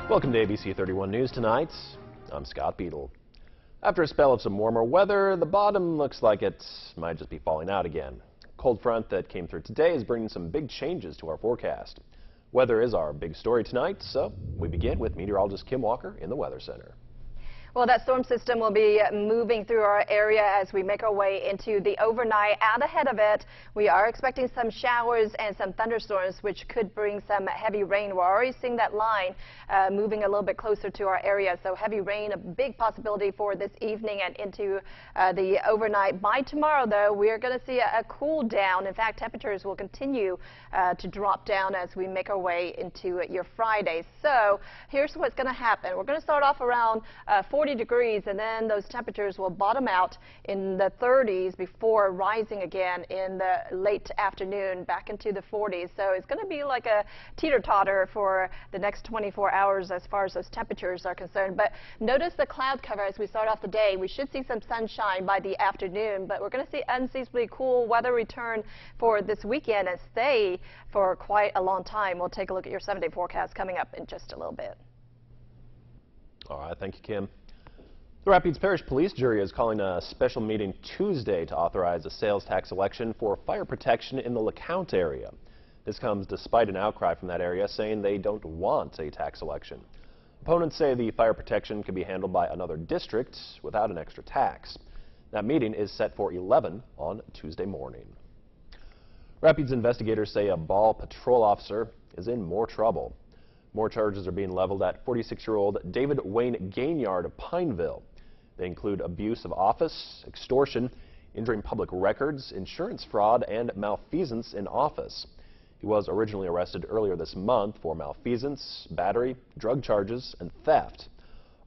Welcome to ABC31 News tonight. I'm Scott Beadle. After a spell of some warmer weather, the bottom looks like it might just be falling out again. Cold front that came through today is bringing some big changes to our forecast. Weather is our big story tonight, so we begin with meteorologist Kim Walker in the Weather Center. Well, that storm system will be moving through our area as we make our way into the overnight. Out ahead of it, we are expecting some showers and some thunderstorms, which could bring some heavy rain. We're already seeing that line moving a little bit closer to our area. So heavy rain, a big possibility for this evening and into the overnight. By tomorrow, though, we are going to see a cool down. In fact, temperatures will continue to drop down as we make our way into your Friday. So here's what's going to happen. We're going to start off around 40 degrees, and then those temperatures will bottom out in the 30s before rising again in the late afternoon back into the 40s. So it's going to be like a teeter-totter for the next 24 hours as far as those temperatures are concerned. But notice the cloud cover as we start off the day. We should see some sunshine by the afternoon, but we're going to see unseasonably cool weather return for this weekend and stay for quite a long time. We'll take a look at your 7-day forecast coming up in just a little bit. All right, thank you, Kim. The Rapides Parish Police Jury is calling a special meeting Tuesday to authorize a sales tax election for fire protection in the LeCounte area. This comes despite an outcry from that area saying they don't want a tax election. Opponents say the fire protection can be handled by another district without an extra tax. That meeting is set for 11 on Tuesday morning. Rapides investigators say a ball patrol officer is in more trouble. More charges are being leveled at 46-year-old David Wayne Gainyard of Pineville. They include abuse of office, extortion, injuring public records, insurance fraud, and malfeasance in office. He was originally arrested earlier this month for malfeasance, battery, drug charges, and theft.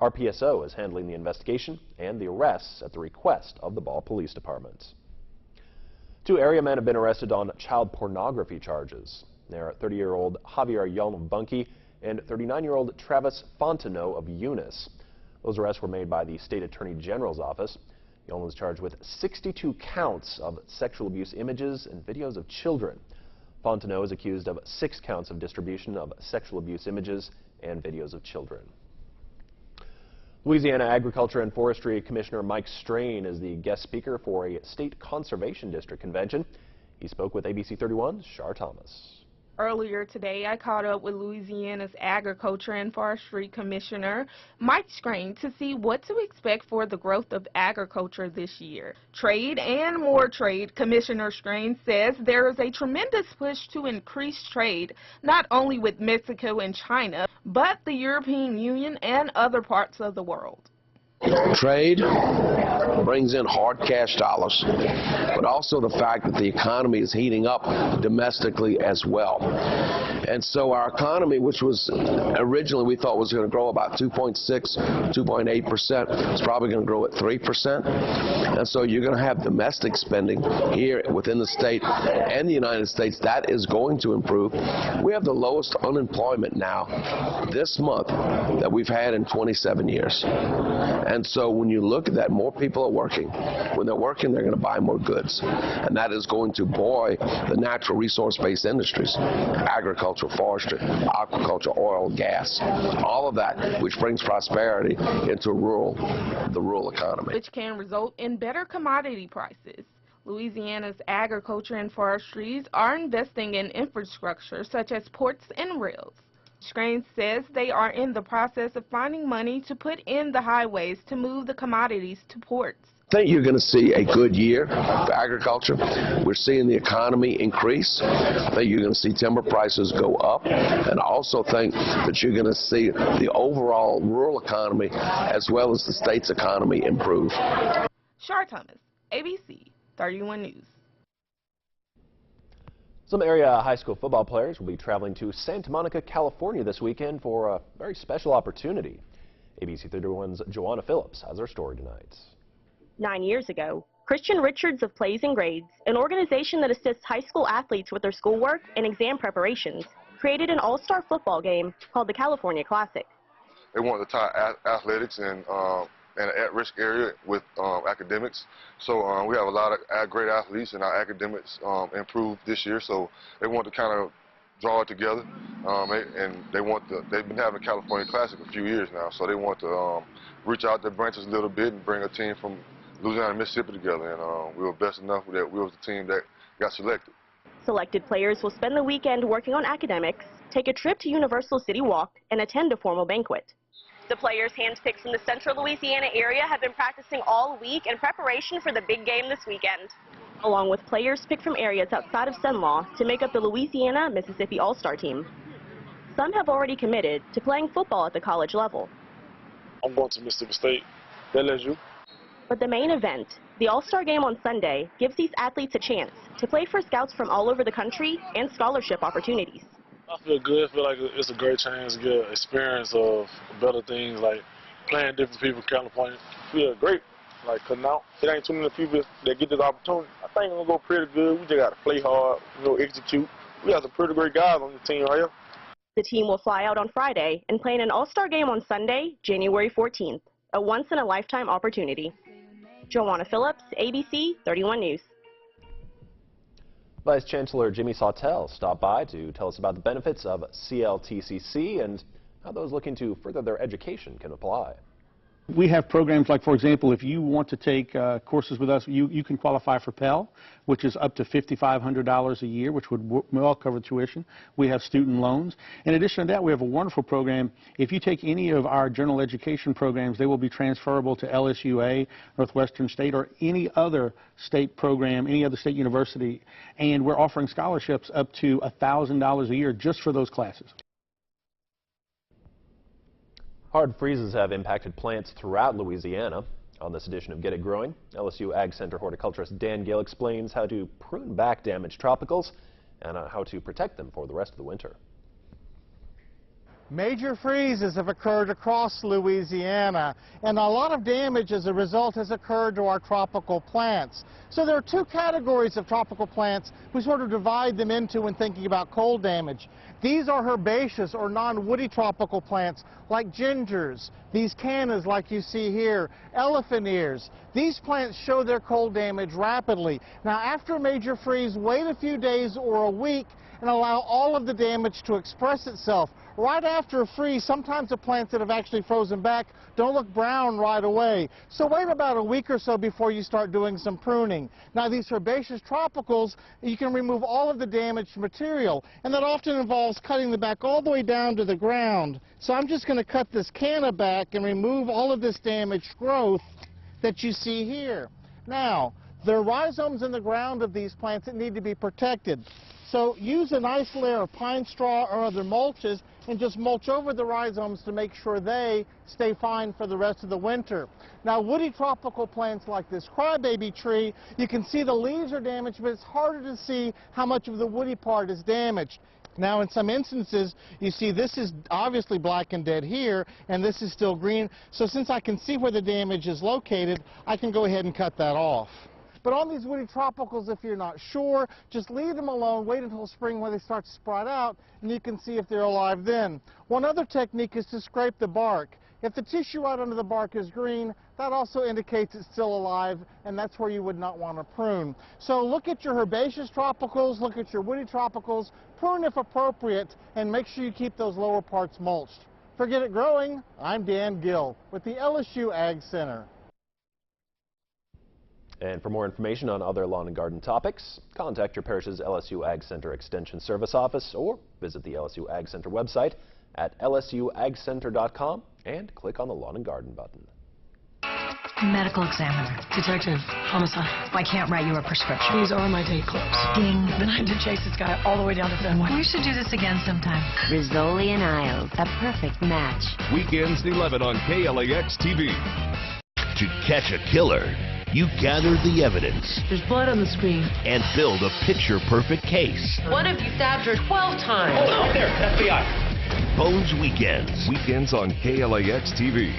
RPSO is handling the investigation and the arrests at the request of the Ball Police Department. 2 area men have been arrested on child pornography charges. They're 30-year-old Javier Young of Bunkie and 39-year-old Travis Fontenot of Eunice. Those arrests were made by the State Attorney General's office. Young was charged with 62 counts of sexual abuse images and videos of children. Fontenot is accused of 6 counts of distribution of sexual abuse images and videos of children. Louisiana Agriculture and Forestry Commissioner Mike Strain is the guest speaker for a State Conservation District convention. He spoke with ABC31's Shar Thomas. Earlier today, I caught up with Louisiana's Agriculture and Forestry Commissioner Mike Strain to see what to expect for the growth of agriculture this year. Trade and more trade, Commissioner Strain says there is a tremendous push to increase trade, not only with Mexico and China, but the European Union and other parts of the world. Trade brings in hard cash dollars, but also the fact that the economy is heating up domestically as well. And so our economy, which was originally we thought was going to grow about 2.6, 2.8%, is probably going to grow at 3%. And so you're going to have domestic spending here within the state and the United States. That is going to improve. We have the lowest unemployment now this month that we've had in 27 years. And so when you look at that, more people are working. When they're working, they're going to buy more goods. And that is going to buoy the natural resource-based industries, agriculture, forestry, aquaculture, oil, gas, all of that, which brings prosperity into the rural economy. Which can result in better commodity prices. Louisiana's agriculture and forestries are investing in infrastructure such as ports and rails. Strain says they are in the process of finding money to put in the highways to move the commodities to ports. I think you're going to see a good year for agriculture. We're seeing the economy increase. I think you're going to see timber prices go up. And I also think that you're going to see the overall rural economy as well as the state's economy improve. Shar Thomas, ABC 31 News. Some area high school football players will be traveling to Santa Monica, California this weekend for a very special opportunity. ABC 31's Joanna Phillips has our story tonight. 9 years ago, Christian Richards of Plays and Grades, an organization that assists high school athletes with their schoolwork and exam preparations, created an all-star football game called the California Classic. They wanted to tie athletics and an at-risk area with academics. So we have a lot of great athletes, and our academics improved this year. So they want to kind of draw it together. And they've been having California Classic a few years now, so they want to reach out their branches a little bit and bring a team from Louisiana and Mississippi together. And we were blessed enough that we was the team that got selected. Selected players will spend the weekend working on academics, take a trip to Universal City Walk, and attend a formal banquet. The players handpicked from the central Louisiana area have been practicing all week in preparation for the big game this weekend, along with players picked from areas outside of Cenla to make up the Louisiana-Mississippi All-Star team. Some have already committed to playing football at the college level. I'm going to Mississippi State, LSU. But the main event, the All-Star Game on Sunday, gives these athletes a chance to play for scouts from all over the country and scholarship opportunities. I feel good. I feel like it's a great chance to get experience of better things, like playing different people in California. I feel great, like, cutting out. It ain't too many people that get this opportunity. I think we're going to go pretty good. We just got to play hard, execute. We got some pretty great guys on the team right here. The team will fly out on Friday and play in an All-Star Game on Sunday, January 14th, a once-in-a-lifetime opportunity. Joanna Phillips, ABC 31 News. Vice Chancellor Jimmy Sawtelle stopped by to tell us about the benefits of CLTCC and how those looking to further their education can apply. We have programs like, for example, if you want to take courses with us, you can qualify for Pell, which is up to $5,500 a year, which would well cover tuition. We have student loans. In addition to that, we have a wonderful program. If you take any of our general education programs, they will be transferable to LSUA, Northwestern State, or any other state program, any other state university. And we're offering scholarships up to $1,000 a year just for those classes. Hard freezes have impacted plants throughout Louisiana. On this edition of Get It Growing, LSU Ag Center horticulturist Dan Gill explains how to prune back damaged tropicals and how to protect them for the rest of the winter. Major freezes have occurred across Louisiana, and a lot of damage as a result has occurred to our tropical plants. So there are two categories of tropical plants we sort of divide them into when thinking about cold damage. These are herbaceous or non-woody tropical plants like gingers, these cannas like you see here, elephant ears. These plants show their cold damage rapidly. Now after a major freeze, wait a few days or a week and allow all of the damage to express itself. Right after a freeze, sometimes the plants that have actually frozen back don't look brown right away. So wait about a week or so before you start doing some pruning. Now these herbaceous tropicals, you can remove all of the damaged material, and that often involves cutting the back all the way down to the ground. So I'm just going to cut this canna back and remove all of this damaged growth that you see here. Now, there are rhizomes in the ground of these plants that need to be protected. So use a nice layer of pine straw or other mulches and just mulch over the rhizomes to make sure they stay fine for the rest of the winter. Now woody tropical plants like this crybaby tree, you can see the leaves are damaged, but it's harder to see how much of the woody part is damaged. Now in some instances, you see this is obviously black and dead here, and this is still green. So since I can see where the damage is located, I can go ahead and cut that off. But on these woody tropicals, if you're not sure, just leave them alone, wait until spring when they start to sprout out, and you can see if they're alive then. One other technique is to scrape the bark. If the tissue out under the bark is green, that also indicates it's still alive, and that's where you would not want to prune. So look at your herbaceous tropicals, look at your woody tropicals, prune if appropriate, and make sure you keep those lower parts mulched. For Get It Growing, I'm Dan Gill with the LSU Ag Center. And for more information on other lawn and garden topics, contact your parish's LSU Ag Center Extension Service Office or visit the LSU Ag Center website at lsuagcenter.com and click on the Lawn and Garden button. Medical examiner. Detective. Homicide. I can't write you a prescription. These are my date clips. Ding. Then I had to chase this guy all the way down to Fenway. We should do this again sometime. Rizzoli and Isles, a perfect match. Weekends at 11 on KLAX TV. To catch a killer, you gather the evidence. There's blood on the screen. And build a picture-perfect case. One of you stabbed her 12 times. Oh, out there, FBI. Bones Weekends. Weekends on KLAX TV.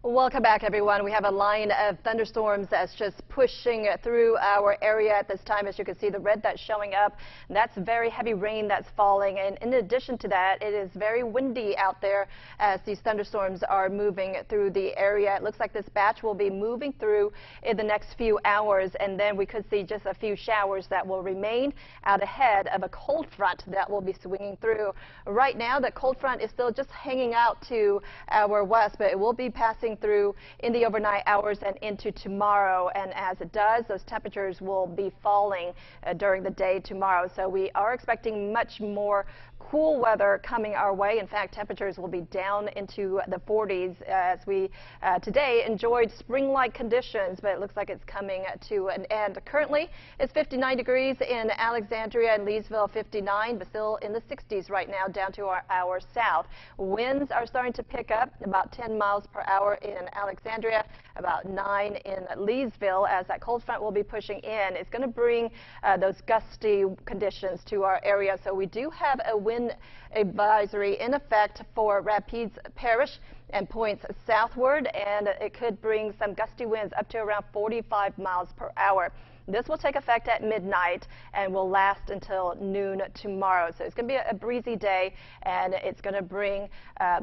Welcome back, everyone. We have a line of thunderstorms that's just pushing through our area at this time. As you can see, the red that's showing up, that's very heavy rain that's falling. And in addition to that, it is very windy out there as these thunderstorms are moving through the area. It looks like this batch will be moving through in the next few hours, and then we could see just a few showers that will remain out ahead of a cold front that will be swinging through. Right now, the cold front is still just hanging out to our west, but it will be passing through in the overnight hours and into tomorrow. And as it does, those temperatures will be falling during the day tomorrow. So we are expecting much more cool weather coming our way. In fact, temperatures will be down into the 40s as we today enjoyed spring-like conditions, but it looks like it's coming to an end. Currently, it's 59 degrees in Alexandria and Leesville, 59, but still in the 60s right now down to our south. Winds are starting to pick up, about 10 miles per hour in Alexandria, about 9 in Leesville, as that cold front will be pushing in. It's going to bring those gusty conditions to our area, so we do have a wind advisory in effect for Rapides Parish and points southward, and it could bring some gusty winds up to around 45 miles per hour. This will take effect at midnight and will last until noon tomorrow. So it's going to be a breezy day, and it's going to bring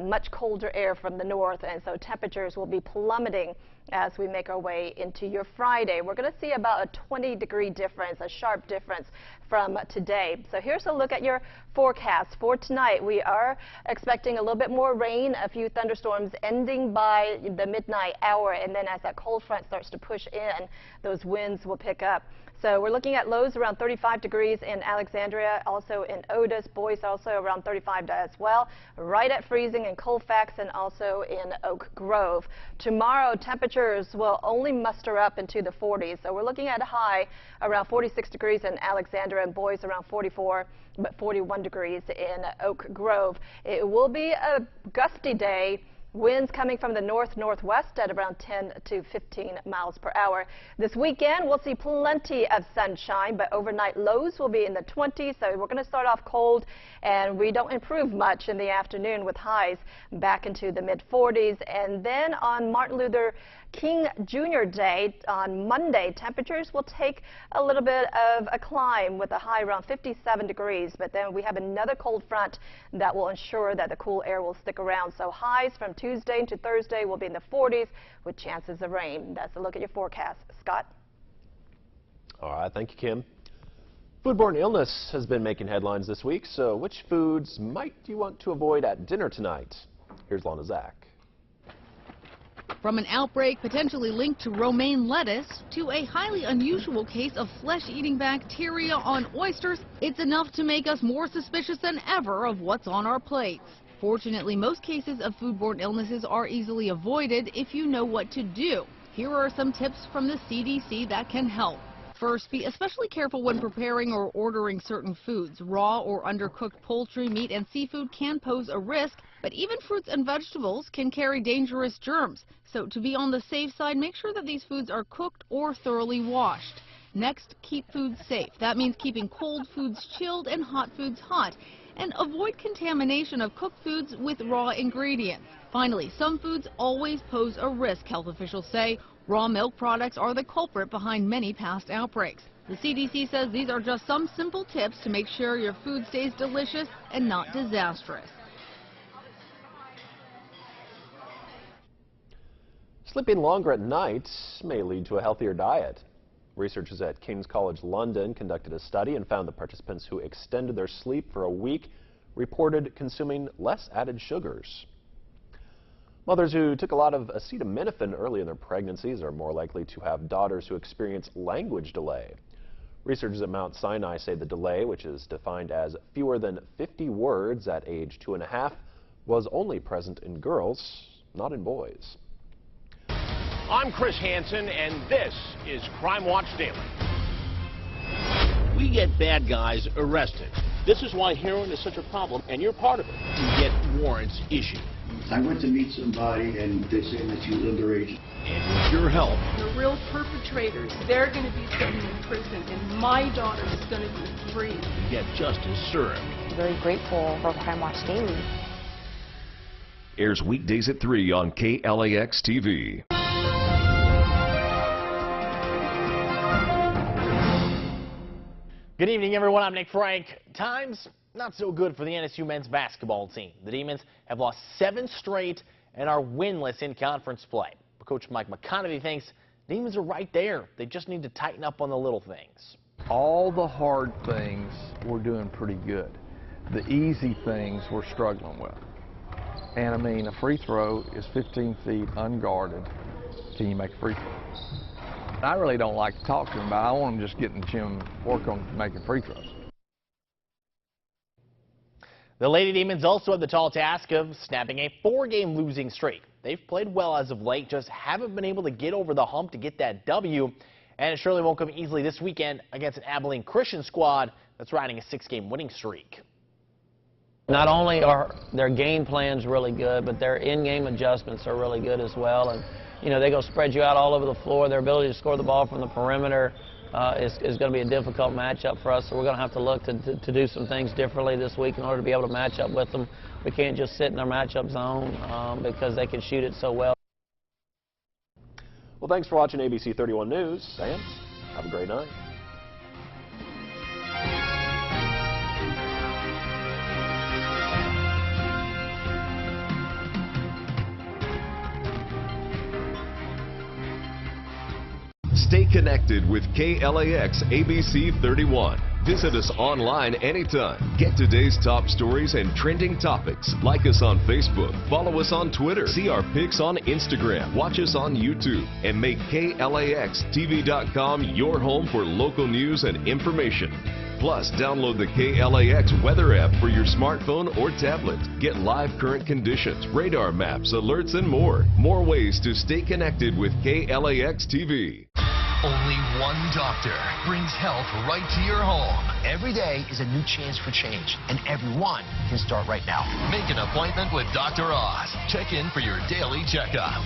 much colder air from the north, and so temperatures will be plummeting as we make our way into your Friday. We're going to see about a 20-degree difference, a sharp difference from today. So here's a look at your forecast for tonight. We are expecting a little bit more rain, a few thunderstorms ending by the midnight hour, and then as that cold front starts to push in, those winds will pick up. So we're looking at lows around 35 degrees in Alexandria, also in Otis, Boise also around 35 as well, right at freezing in Colfax and also in Oak Grove. Tomorrow, temperatures will only muster up into the 40s, so we're looking at a high around 46 degrees in Alexandria and Boise around 44, but 41 degrees in Oak Grove. It will be a gusty day. Winds coming from the north-northwest at around 10 to 15 miles per hour. This weekend, we'll see plenty of sunshine, but overnight lows will be in the 20s, so we're going to start off cold, and we don't improve much in the afternoon with highs back into the mid-40s. And then on Martin Luther King Jr. Day, on Monday, temperatures will take a little bit of a climb with a high around 57 degrees, but then we have another cold front that will ensure that the cool air will stick around. So highs from Tuesday into Thursday will be in the 40s with chances of rain. That's a look at your forecast. Scott? All right, thank you, Kim. Foodborne illness has been making headlines this week, so which foods might you want to avoid at dinner tonight? Here's Lana Zach. From an outbreak potentially linked to romaine lettuce to a highly unusual case of flesh-eating bacteria on oysters, it's enough to make us more suspicious than ever of what's on our plates. Fortunately, most cases of foodborne illnesses are easily avoided if you know what to do. Here are some tips from the CDC that can help. First, be especially careful when preparing or ordering certain foods. Raw or undercooked poultry, meat, and seafood can pose a risk, but even fruits and vegetables can carry dangerous germs. So to be on the safe side, make sure that these foods are cooked or thoroughly washed. Next, keep foods safe. That means keeping cold foods chilled and hot foods hot. And avoid contamination of cooked foods with raw ingredients. Finally, some foods always pose a risk, health officials say. Raw milk products are the culprit behind many past outbreaks. The CDC says these are just some simple tips to make sure your food stays delicious and not disastrous. Sleeping longer at night may lead to a healthier diet. Researchers at King's College London conducted a study and found the participants who extended their sleep for a week reported consuming less added sugars. Mothers who took a lot of acetaminophen early in their pregnancies are more likely to have daughters who experience language delay. Researchers at Mount Sinai say the delay, which is defined as fewer than 50 words at age 2.5, was only present in girls, not in boys. I'm Chris Hansen, and this is Crime Watch Daily. We get bad guys arrested. This is why heroin is such a problem, and you're part of it. You get warrants issued. I went to meet somebody, and they say that you're underage. And with your help, The real perpetrators, they're going to be sitting in prison, and my daughter is going to be free. you get justice served. Very grateful for Crime Watch Daily. Airs weekdays at 3 on KLAX TV. Good evening, everyone. I'm Nick Frank. Times not so good for the NSU men's basketball team. The Demons have lost 7 straight and are winless in conference play. But Coach Mike McConaughey thinks the Demons are right there. They just need to tighten up on the little things. All the hard things we're doing pretty good. The easy things we're struggling with. And I mean, a free throw is 15 feet unguarded. Can you make a free throw? I really don't like to talk to them about it. I want them just get in the gym and work on making free throws. The Lady Demons also have the tall task of snapping a 4-game losing streak. They've played well as of late, just haven't been able to get over the hump to get that W. And it surely won't come easily this weekend against an Abilene Christian squad that's riding a 6-game winning streak. Not only are their game plans really good, but their in-game adjustments are really good as well. And, you know, they're going to spread you out all over the floor. Their ability to score the ball from the perimeter is going to be a difficult matchup for us. So we're going to have to look to do some things differently this week in order to be able to match up with them. We can't just sit in our matchup zone because they can shoot it so well. Well, thanks for watching ABC 31 News. Sam, have a great night. Stay connected with KLAX ABC31. Visit us online anytime. Get today's top stories and trending topics. Like us on Facebook. Follow us on Twitter. See our pics on Instagram. Watch us on YouTube. And make KLAXTV.com your home for local news and information. Plus, download the KLAX weather app for your smartphone or tablet. Get live current conditions, radar maps, alerts, and more. More ways to stay connected with KLAX TV. Only one doctor brings health right to your home. Every day is a new chance for change, and everyone can start right now. Make an appointment with Dr. Oz. Check in for your daily checkup.